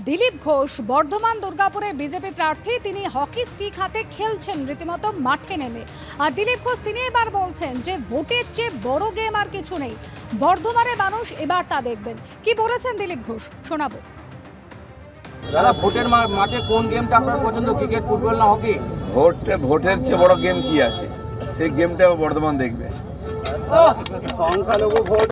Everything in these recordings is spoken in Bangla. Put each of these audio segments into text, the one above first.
দিলীপ ঘোষ বর্ধমান দুর্গাপুরে বিজেপি প্রার্থী। তিনি হকি স্টিক হাতে খেলছেন রীতিমতো মাঠে নেমে। আর দিলীপ ঘোষ তিনি এবার বলছেন যে ভোটের চেয়ে বড় গেম আর কিছু নেই। বর্ধমানের মানুষ এবার তা দেখবেন। কি বলেছেন দিলীপ ঘোষ শোনাবো। দাদা, ভোটের মাঠে কোন গেমটা আপনার পছন্দ, ক্রিকেট, ফুটবল না হকি? ভোটের চেয়ে বড় গেম কি আছে? সেই গেমটা বর্ধমান দেখবে। সংখ্যালঘু ভোট।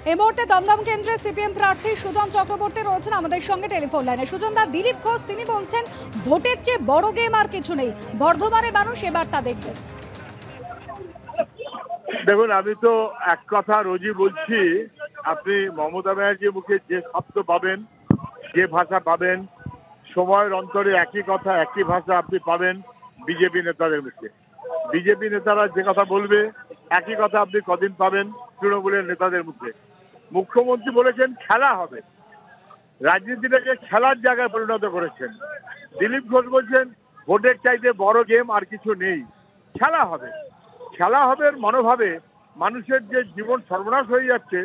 এই মুহূর্তে দমদম কেন্দ্রে সিপিএম প্রার্থী সুজন চক্রবর্তী রয়েছেন আমাদের সঙ্গে টেলিফোন লাইনে। সুজন দা, দিলীপ ঘোষ তিনি বলছেন ভোটের চেয়ে বড় গেম আর কিছু নেই। বর্ধমানের মানুষ এবার তা দেখবেন। দেখুন, আমি তো এক কথা রোজই বলছি, আপনি মমতা ব্যানার্জির মুখে যে শব্দ পাবেন, যে ভাষা পাবেন, সময়ের অন্তরে একই কথা একই ভাষা আপনি পাবেন বিজেপি নেতাদের মুখে। বিজেপি নেতারা যে কথা বলবে একই কথা আপনি কদিন পাবেন তৃণমূলের নেতাদের মুখে। মুখ্যমন্ত্রী বলেছেন খেলা হবে, রাজনীতিটাকে খেলার জায়গায় পরিণত করেছেন। দিলীপ ঘোষ বলছেন ভোটের চাইতে বড় গেম আর কিছু নেই, খেলা হবে। খেলা হবে মনোভাবে মানুষের যে জীবন সর্বনাশ হয়ে যাচ্ছে,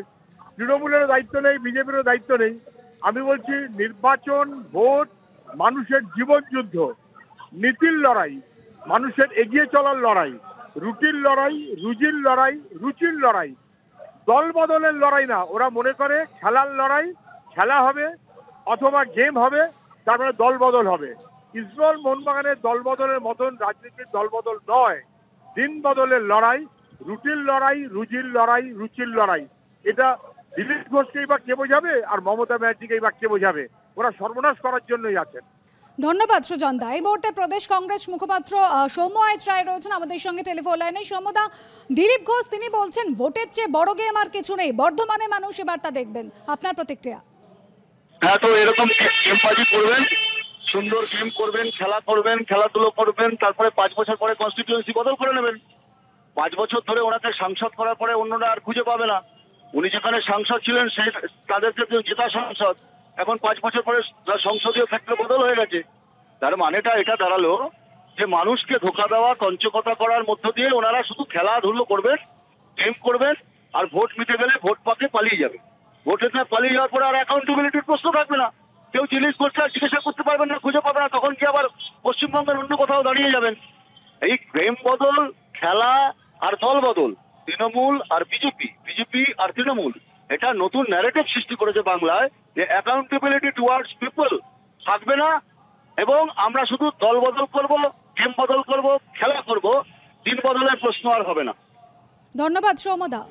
তৃণমূলেরও দায়িত্ব নেই, বিজেপিরও দায়িত্ব নেই। আমি বলছি নির্বাচন, ভোট মানুষের জীবন যুদ্ধ, নীতির লড়াই, মানুষের এগিয়ে চলার লড়াই, রুটির লড়াই, রুজির লড়াই, রুচির লড়াই, দল বদলের লড়াই না। ওরা মনে করে খেলার লড়াই, খেলা হবে অথবা গেম হবে, তারপরে দল বদল হবে। ইসবল মোহনবাগানের দল বদলের মতন রাজনীতির দল বদল নয়, দিন বদলের লড়াই, রুটির লড়াই, রুজির লড়াই, রুচির লড়াই। এটা দিলীপ ঘোষকেই বা কে বোঝাবে আর মমতা ব্যানার্জিকেই বা কে বোঝাবে? ওরা সর্বনাশ করার জন্যই আছেন। ধন্যবাদ সুজন দা। এই মুহূর্তে প্রদেশ কংগ্রেস মুখপাত্র সৌম্য আইচ রায় রয়েছেন আমাদের সঙ্গে টেলিফোন লাইনে। সৌম্যদা, দিলীপ ঘোষ তিনি বলছেন ভোটের চেয়ে বড় গেম আর কিছু নেই। বর্ধমানের মানুষ এবার তা দেখবেন। আপনার প্রতিক্রিয়া? হ্যাঁ, তো এরকম গেমবাজি করবেন, সুন্দর গেম করবেন, খেলা করবেন, খেলাধুলো করবেন, তারপরে 5 বছর পরে কনস্টিটিউয়েন্সি বদল করে নেবেন। 5 বছর ধরে ওনাকে সাংসদ করার পরে অন্যরা আর খুঁজে পাবে না। উনি যেখানে সাংসদ ছিলেন সেই তাদেরকে জেতা সাংসদ, এখন 5 বছর পরে সংসদীয় ক্ষেত্র বদল হয়ে গেছে। তার মানেটা এটা দাঁড়ালো যে মানুষকে ধোঁকা দেওয়া, কঞ্চকতা করার মধ্য দিয়ে ওনারা শুধু খেলাধুলো করবেন, গেম করবেন, আর ভোট মিটে গেলে ভোট পাকে পালিয়ে যাবে। ভোটের না পালিয়ে যাওয়ার পরে আর অ্যাকাউন্টেবিলিটির প্রশ্ন থাকবে না। কেউ জিজ্ঞেস করছে আর জিজ্ঞাসা করতে পারবেন না, খুঁজে পাবে না, তখন কি আবার পশ্চিমবঙ্গের অন্য কোথাও দাঁড়িয়ে যাবেন? এই গেম বদল, খেলা আর দল বদল, তৃণমূল আর বিজেপি, বিজেপি আর তৃণমূল, এটা নতুন ন্যারেটিভ সৃষ্টি করেছে বাংলায় যে অ্যাকাউন্টেবিলিটি টুয়ার্ডস পিপল থাকবে না, এবং আমরা শুধু দল বদল করব, গেম বদল করব, খেলা করব, দিন বদলের প্রশ্ন আর হবে না। ধন্যবাদ সৌম্যদা।